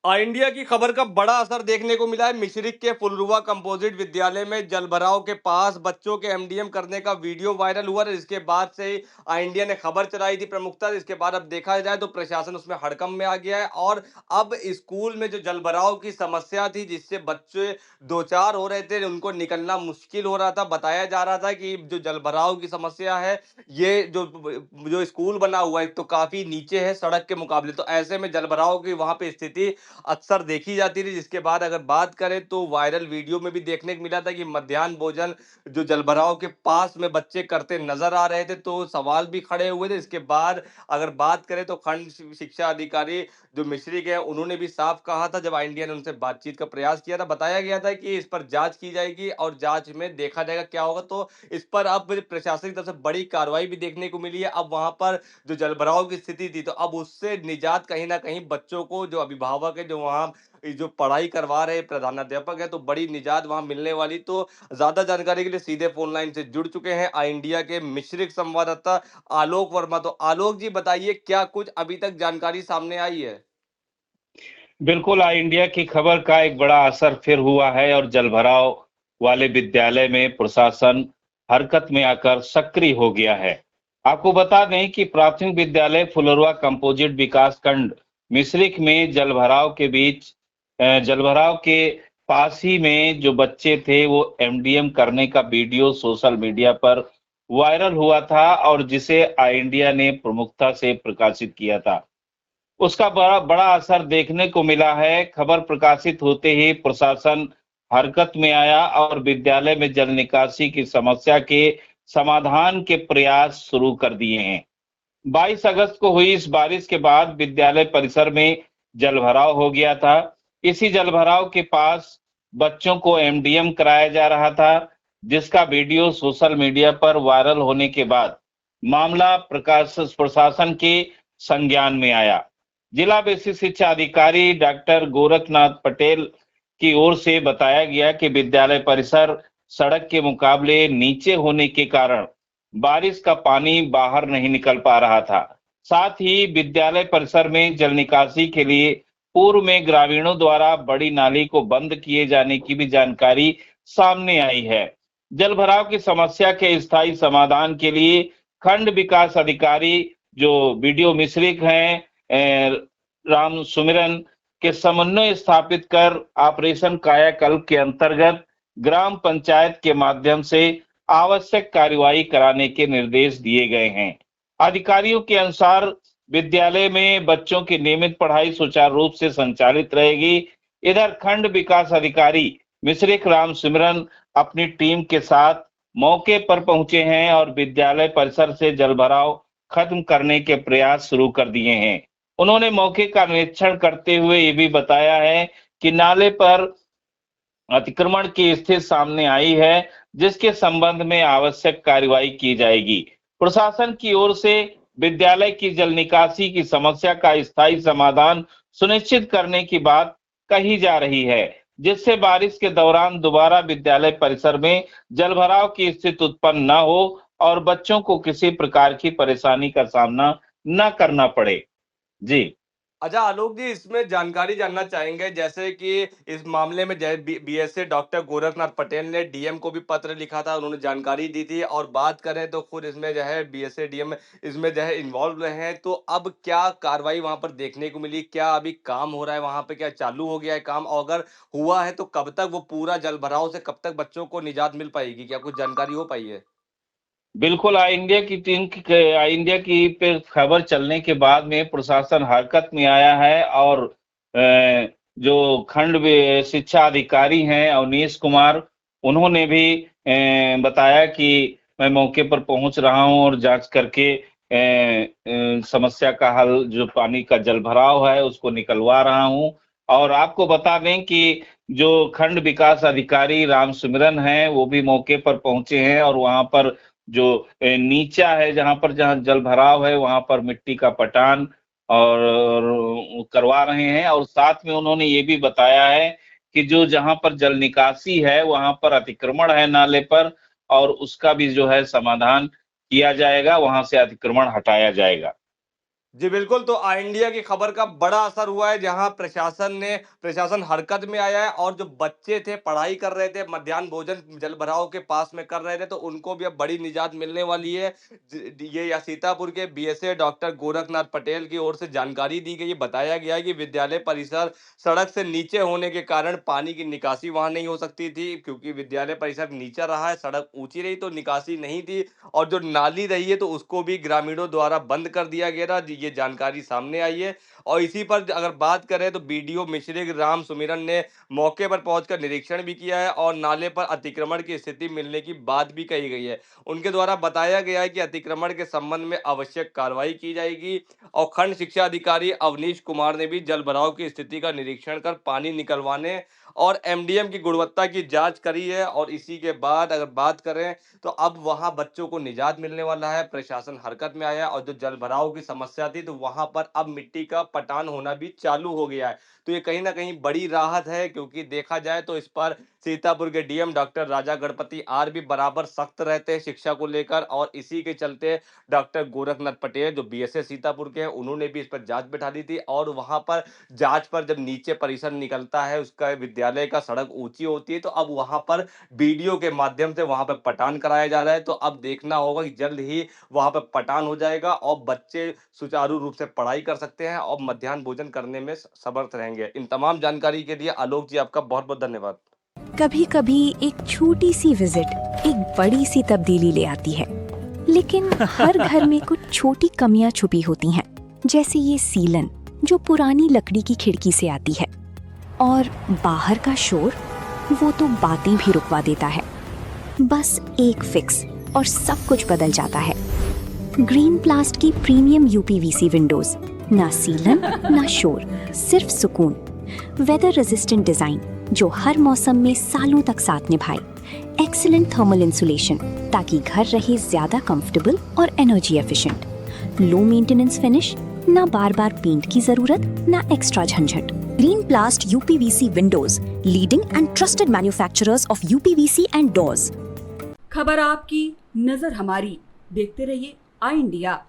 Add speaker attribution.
Speaker 1: India की खबर का बड़ा असर देखने को मिला है। मिश्रिक के फुलरुआ कंपोजिट विद्यालय में जलभराव के पास बच्चों के एमडीएम करने का वीडियो वायरल हुआ और इसके बाद से ही इंडिया ने खबर चलाई थी प्रमुखता। इसके बाद अब देखा जाए तो प्रशासन उसमें हड़कंप में आ गया है और अब स्कूल में जो जलभराव की समस्या थी जिससे बच्चे दो चार हो रहे थे, उनको निकलना मुश्किल हो रहा था। बताया जा रहा था कि जो जलभराव की समस्या है, ये जो जो स्कूल बना हुआ है तो काफी नीचे है सड़क के मुकाबले, तो ऐसे में जलभराव की वहां पे स्थिति अक्सर देखी जाती थी। जिसके बाद अगर बात करें तो वायरल वीडियो में भी देखने को मिला था कि मध्याह्न भोजन जो जलभराव के पास में बच्चे करते नजर आ रहे थे, तो सवाल भी खड़े हुए थे। इसके बाद अगर बात करें तो खंड शिक्षा अधिकारी जो मिश्रिक है, उन्होंने भी साफ कहा था जब इंडिया ने उनसे बातचीत का प्रयास किया था, बताया गया था कि इस पर जांच की जाएगी और जांच में देखा जाएगा क्या होगा। तो इस पर अब प्रशासन की तरफ से बड़ी कार्रवाई भी देखने को मिली है। अब वहां पर जो जलभराव की स्थिति थी, तो अब उससे निजात कहीं ना कहीं बच्चों को, जो अभिभावक है, जो वहाँ जो पढ़ाई करवा रहे प्रधानाध्यापक है, तो बड़ी निजात वहां मिलने वाली। तो ज्यादा जानकारी के लिए सीधे फोन लाइन से जुड़ चुके हैं इंडिया के मिश्रिक संवाददाता आलोक वर्मा। तो आलोक जी, बताइए क्या कुछ अभी तक जानकारी सामने आई है?
Speaker 2: बिल्कुल, इंडिया की खबर का एक बड़ा असर फिर हुआ है और जलभराव वाले विद्यालय में प्रशासन हरकत में आकर सक्रिय हो गया है। आपको बता दें कि प्राथमिक विद्यालय फुलरुआ कंपोजिट विकास खंड मिश्रिक में जलभराव के पास ही में जो बच्चे थे वो एमडीएम करने का वीडियो सोशल मीडिया पर वायरल हुआ था और जिसे इंडिया ने प्रमुखता से प्रकाशित किया था। उसका बड़ा बड़ा असर देखने को मिला है। खबर प्रकाशित होते ही प्रशासन हरकत में आया और विद्यालय में जल निकासी की समस्या के समाधान के प्रयास शुरू कर दिए हैं। 22 अगस्त को हुई इस बारिश के बाद विद्यालय परिसर में जलभराव हो गया था। इसी जलभराव के पास बच्चों को एमडीएम कराया जा रहा था, जिसका वीडियो सोशल मीडिया पर वायरल होने के बाद मामला प्रशासन के संज्ञान में आया। जिला बेसिक शिक्षा अधिकारी डॉक्टर गोरखनाथ पटेल की ओर से बताया गया कि विद्यालय परिसर सड़क के मुकाबले नीचे होने के कारण बारिश का पानी बाहर नहीं निकल पा रहा था। साथ ही विद्यालय परिसर में जल निकासी के लिए पूर्व में ग्रामीणों द्वारा बड़ी नाली को बंद किए जाने की भी जानकारी सामने आई है। जल भराव की समस्या के स्थायी समाधान के लिए खंड विकास अधिकारी जो वीडियो मिश्रिक हैं, राम सुमिरन के समन्वय स्थापित कर ऑपरेशन कायाकल्प के अंतर्गत ग्राम पंचायत के माध्यम से आवश्यक कार्यवाही कराने के निर्देश दिए गए हैं। अधिकारियों के अनुसार विद्यालय में बच्चों की नियमित पढ़ाई सुचारू रूप से संचालित रहेगी। इधर खंड विकास अधिकारी मिश्रिक राम सिमरन अपनी टीम के साथ मौके पर पहुंचे हैं और विद्यालय परिसर से जलभराव खत्म करने के प्रयास शुरू कर दिए हैं। उन्होंने मौके का निरीक्षण करते हुए ये भी बताया है कि नाले पर अतिक्रमण की स्थिति सामने आई है, जिसके संबंध में आवश्यक कार्यवाही की जाएगी। प्रशासन की ओर से विद्यालय की जल निकासी की समस्या का स्थायी समाधान सुनिश्चित करने की बात कही जा रही है, जिससे बारिश के दौरान दोबारा विद्यालय परिसर में जलभराव की स्थिति उत्पन्न न हो और बच्चों को किसी प्रकार की परेशानी का सामना न करना पड़े। जी।
Speaker 1: अच्छा आलोक जी, इसमें जानकारी जानना चाहेंगे जैसे कि इस मामले में बीएसए डॉक्टर गोरखनाथ पटेल ने डीएम को भी पत्र लिखा था, उन्होंने जानकारी दी थी। और बात करें तो खुद इसमें जो है बीएसए डीएम इसमें जो है इन्वॉल्व रहे हैं। तो अब क्या कार्रवाई वहां पर देखने को मिली? क्या अभी काम हो रहा है वहां पे? क्या चालू हो गया है काम? और अगर हुआ है तो कब तक वो पूरा जल भराव से कब तक बच्चों को निजात मिल पाएगी? क्या कुछ जानकारी हो पाई है?
Speaker 2: बिल्कुल, इंडिया की टीम की इंडिया की पे खबर चलने के बाद में प्रशासन हरकत में आया है और जो शिक्षा अधिकारी हैं अवनीश कुमार, उन्होंने भी बताया कि मैं मौके पर पहुंच रहा हूं और जांच करके समस्या का हल, जो पानी का जल भराव है उसको निकलवा रहा हूं। और आपको बता दें कि जो खंड विकास अधिकारी राम सिमरन हैं वो भी मौके पर पहुंचे हैं और वहां पर जो नीचा है, जहां जल भराव है, वहां पर मिट्टी का पटान और करवा रहे हैं। और साथ में उन्होंने ये भी बताया है कि जो जहां पर जल निकासी है वहां पर अतिक्रमण है नाले पर, और उसका भी जो है समाधान किया जाएगा, वहां से अतिक्रमण हटाया जाएगा।
Speaker 1: जी बिल्कुल, तो इंडिया की खबर का बड़ा असर हुआ है, जहाँ प्रशासन हरकत में आया है और जो बच्चे थे, पढ़ाई कर रहे थे, मध्याह्न भोजन जलभराव के पास में कर रहे थे, तो उनको भी अब बड़ी निजात मिलने वाली है। ये या सीतापुर के बीएसए डॉक्टर गोरखनाथ पटेल की ओर से जानकारी दी गई है। बताया गया है कि विद्यालय परिसर सड़क से नीचे होने के कारण पानी की निकासी वहाँ नहीं हो सकती थी, क्योंकि विद्यालय परिसर नीचा रहा है, सड़क ऊँची रही तो निकासी नहीं थी। और जो नाली रही है तो उसको भी ग्रामीणों द्वारा बंद कर दिया गया था। ये जानकारी सामने आई है। और इसी पर अगर बात करें तो बीडीओ मिश्रिक राम सुमिरन ने मौके पर पहुंचकर निरीक्षण भी किया है और नाले पर अतिक्रमण की स्थिति मिलने की बात भी कही गई है। उनके द्वारा बताया गया है कि अतिक्रमण के संबंध में आवश्यक कार्रवाई की जाएगी। और खंड शिक्षा अधिकारी अवनीश कुमार ने भी जल भराव की स्थिति का निरीक्षण कर पानी निकलवाने और एमडीएम की गुणवत्ता की जांच करी है। और इसी के बाद अगर बात करें तो अब वहां बच्चों को निजात मिलने वाला है। प्रशासन हरकत में आया है और जो जलभराव की समस्या थी तो वहां पर अब मिट्टी का पटान होना भी चालू हो गया है। तो ये कहीं ना कहीं बड़ी राहत है, क्योंकि देखा जाए तो इस पर सीतापुर के DM doctor Raja Ganapati R भी बराबर सख्त रहते हैं शिक्षा को लेकर। और इसी के चलते डॉक्टर गोरखनाथ पटेल जो बीएसए सीतापुर के हैं, उन्होंने भी इस पर जांच बैठा दी थी। और वहां पर जांच पर जब नीचे परिसर निकलता है, उसका विद्यालय का सड़क ऊंची होती है, तो अब वहां पर वीडियो के माध्यम से वहां पर पटान कराया जा रहा है। तो अब देखना होगा कि जल्द ही वहां पर पटान हो जाएगा और बच्चे सुचारू रूप से पढ़ाई कर सकते हैं और मध्याह्न भोजन करने में समर्थ रहेंगे। इन तमाम जानकारी के लिए आलोक जी आपका बहुत बहुत धन्यवाद।
Speaker 3: कभी कभी एक छोटी सी विजिट एक बड़ी सी तब्दीली ले आती है, लेकिन हर घर में कुछ छोटी कमियां छुपी होती हैं, जैसे ये सीलन जो पुरानी लकड़ी की खिड़की से आती है, और बाहर का शोर वो तो बातें भी रुकवा देता है। बस एक फिक्स और सब कुछ बदल जाता है। ग्रीन प्लास्ट की प्रीमियम यूपीवीसी विंडोज, ना सीलन ना शोर, सिर्फ सुकून। वेदर रेजिस्टेंट डिजाइन जो हर मौसम में सालों तक साथ निभाए। एक्सीलेंट थर्मल इंसुलेशन ताकि घर रहे ज्यादा कंफर्टेबल और energy efficient. Low maintenance finish, ना बार बार पेंट की जरूरत, ना एक्स्ट्रा झंझट। Green प्लास्ट UPVC Windows, leading and trusted manufacturers of UPVC and doors.
Speaker 4: खबर आपकी, नजर हमारी। देखते रहिए आई इंडिया।